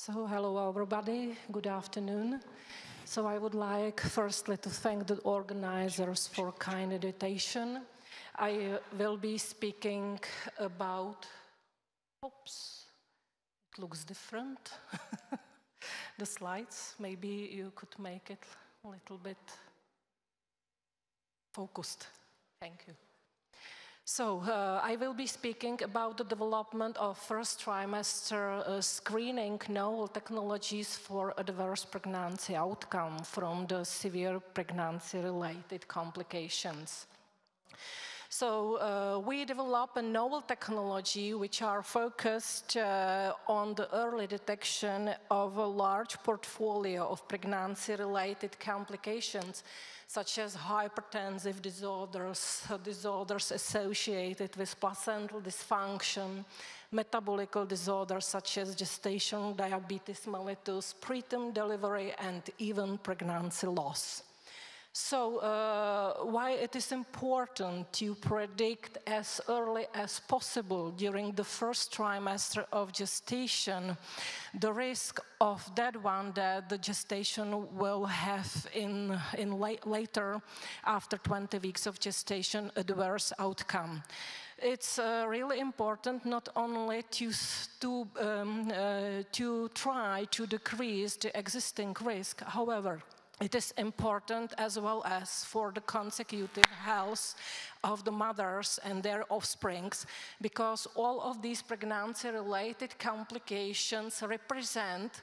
So hello everybody, good afternoon. So I would like firstly to thank the organizers for kind invitation. I will be speaking about, oops, it looks different. The slides, maybe you could make it a little bit focused. Thank you. So, I will be speaking about the development of first trimester screening novel technologies for adverse pregnancy outcome from the severe pregnancy-related complications. So, we develop a novel technology which are focused on the early detection of a large portfolio of pregnancy-related complications such as hypertensive disorders associated with placental dysfunction, metabolic disorders such as gestational diabetes mellitus, preterm delivery, and even pregnancy loss. So, why it is important to predict as early as possible during the first trimester of gestation the risk of that one that the gestation will have in later, after 20 weeks of gestation, adverse outcome. It's really important not only to try to decrease the existing risk, however, it is important as well as for the consecutive health of the mothers and their offsprings, because all of these pregnancy-related complications represent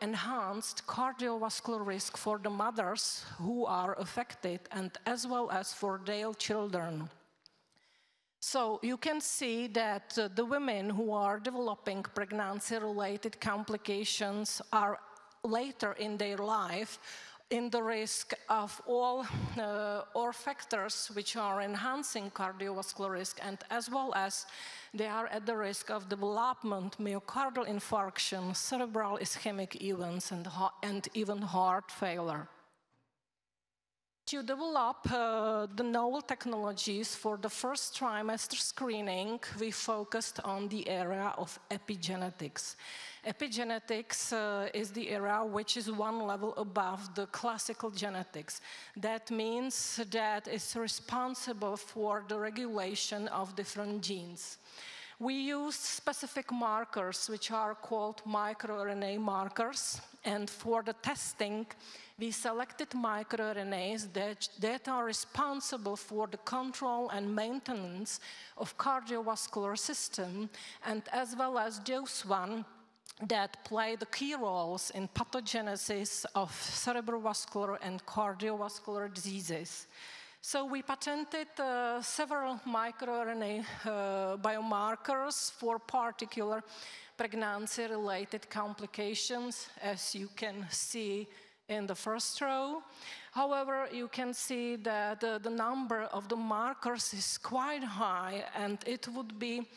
enhanced cardiovascular risk for the mothers who are affected and as well as for their children. So you can see that the women who are developing pregnancy-related complications are later in their life in the risk of all or factors which are enhancing cardiovascular risk, and as well as they are at the risk of development, myocardial infarction, cerebral ischemic events, and even heart failure. To develop the novel technologies for the first trimester screening, we focused on the area of epigenetics. Epigenetics is the area which is one level above the classical genetics. That means that it's responsible for the regulation of different genes. We used specific markers which are called microRNA markers, and for the testing we selected microRNAs that are responsible for the control and maintenance of cardiovascular system, and as well as those one that play the key roles in pathogenesis of cerebrovascular and cardiovascular diseases. So we patented several microRNA biomarkers for particular pregnancy-related complications, as you can see in the first row. However, you can see that the number of the markers is quite high, and it would be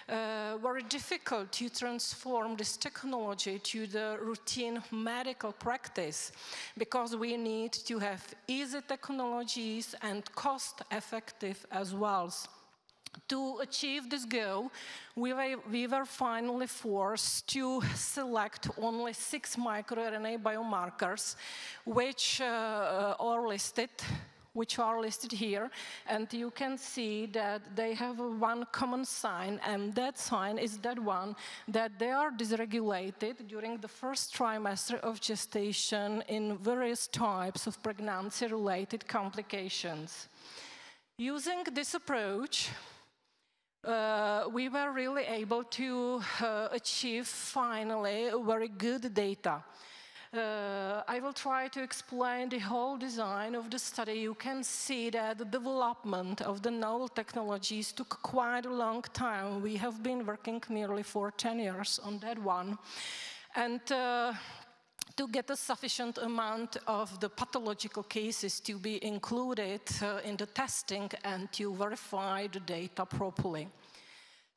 very difficult to transform this technology to the routine medical practice, because we need to have easy technologies and cost-effective as well. To achieve this goal, we were finally forced to select only 6 microRNA biomarkers, which are listed here, and you can see that they have one common sign, and that sign is that one that they are dysregulated during the first trimester of gestation in various types of pregnancy-related complications. Using this approach, we were really able to achieve finally very good data. I will try to explain the whole design of the study. You can see that the development of the novel technologies took quite a long time. We have been working nearly for 10 years on that one. And to get a sufficient amount of the pathological cases to be included in the testing and to verify the data properly.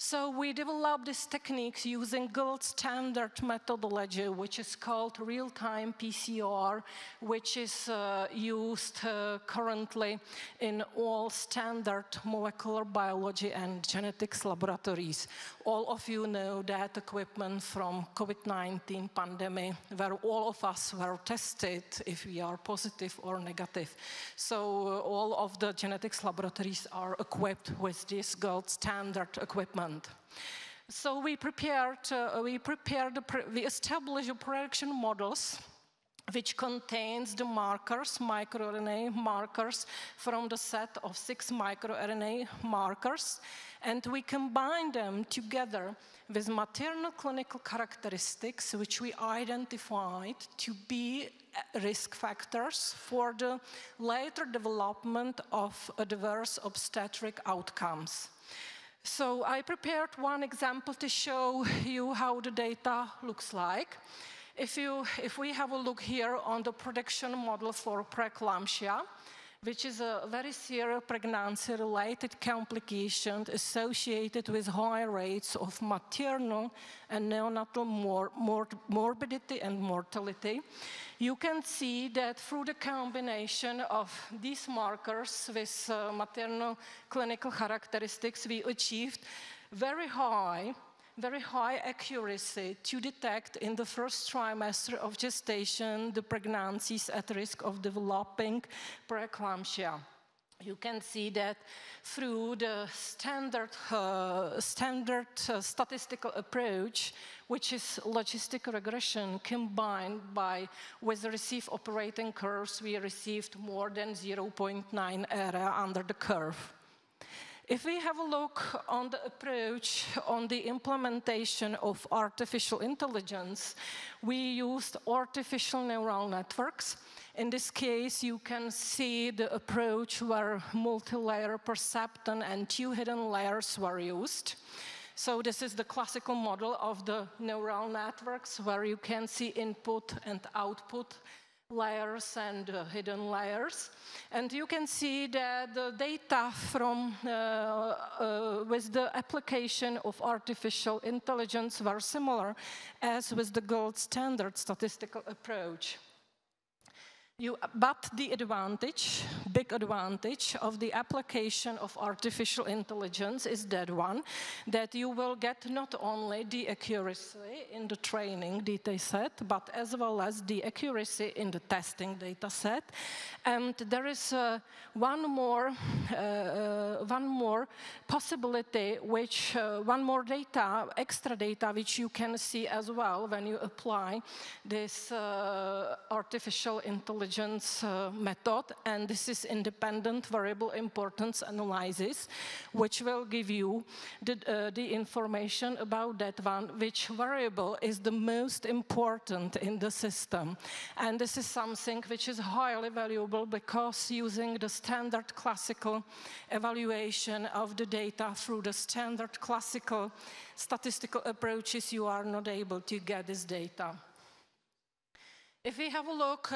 So we developed this technique using gold standard methodology, which is called real-time PCR, which is used currently in all standard molecular biology and genetics laboratories. All of you know that equipment from COVID-19 pandemic, where all of us were tested if we are positive or negative. So all of the genetics laboratories are equipped with this gold standard equipment. So we established prediction models which contains the markers, microRNA markers from the set of 6 microRNA markers, and we combine them together with maternal clinical characteristics which we identified to be risk factors for the later development of adverse obstetric outcomes. So I prepared one example to show you how the data looks like. If we have a look here on the prediction model for preeclampsia, which is a very serious pregnancy-related complication associated with high rates of maternal and neonatal morbidity and mortality, you can see that through the combination of these markers with maternal clinical characteristics, we achieved very high accuracy to detect in the first trimester of gestation the pregnancies at risk of developing preeclampsia. You can see that through the standard statistical approach, which is logistic regression combined with the received operating curves, we received more than 0.9 area under the curve. If we have a look on the approach on the implementation of artificial intelligence, we used artificial neural networks. In this case, you can see the approach where multi-layer perceptron and 2 hidden layers were used. So this is the classical model of the neural networks where you can see input and output layers and hidden layers. And you can see that the data from with the application of artificial intelligence were similar as with the gold standard statistical approach. But the big advantage of the application of artificial intelligence is that you will get not only the accuracy in the training data set, but as well as the accuracy in the testing data set. And there is one more possibility, one more extra data, which you can see as well when you apply this artificial intelligence method, and this is independent variable importance analysis, which will give you the information about that one, which variable is the most important in the system. And this is something which is highly valuable because using the standard classical evaluation of the data through the standard classical statistical approaches, you are not able to get this data. If we have a look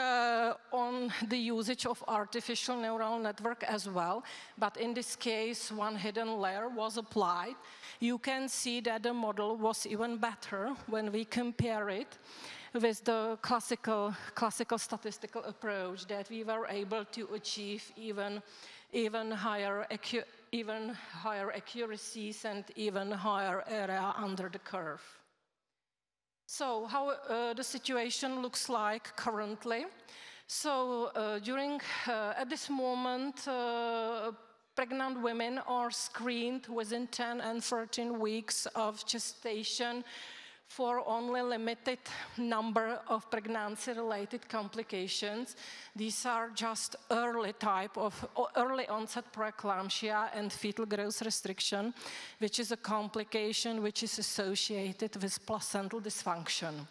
on the usage of artificial neural network as well, but in this case, one hidden layer was applied, you can see that the model was even better when we compare it with the classical statistical approach, that we were able to achieve even higher accuracies and even higher area under the curve. So how the situation looks like currently. So at this moment, pregnant women are screened within 10 and 13 weeks of gestation for only limited number of pregnancy-related complications. These are just early onset preeclampsia and fetal growth restriction, which is a complication which is associated with placental dysfunction.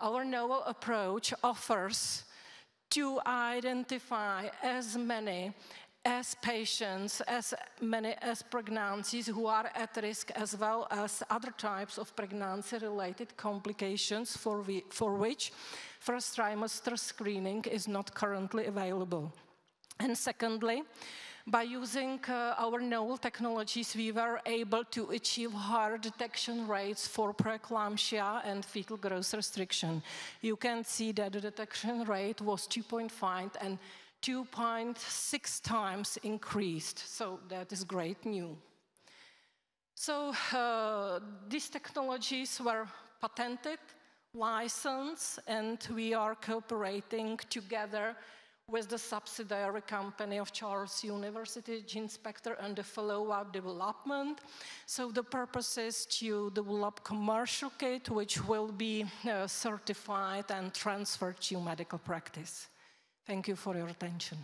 Our novel approach offers to identify as many patients, as many as pregnancies who are at risk, as well as other types of pregnancy-related complications for which first trimester screening is not currently available. And secondly, by using our novel technologies, we were able to achieve higher detection rates for preeclampsia and fetal growth restriction. You can see that the detection rate was 2.5 and 2.6 times increased, so that is great news. So these technologies were patented, licensed, and we are cooperating together with the subsidiary company of Charles University GeneSpectre and the follow-up development. So the purpose is to develop commercial kit which will be certified and transferred to medical practice. Thank you for your attention.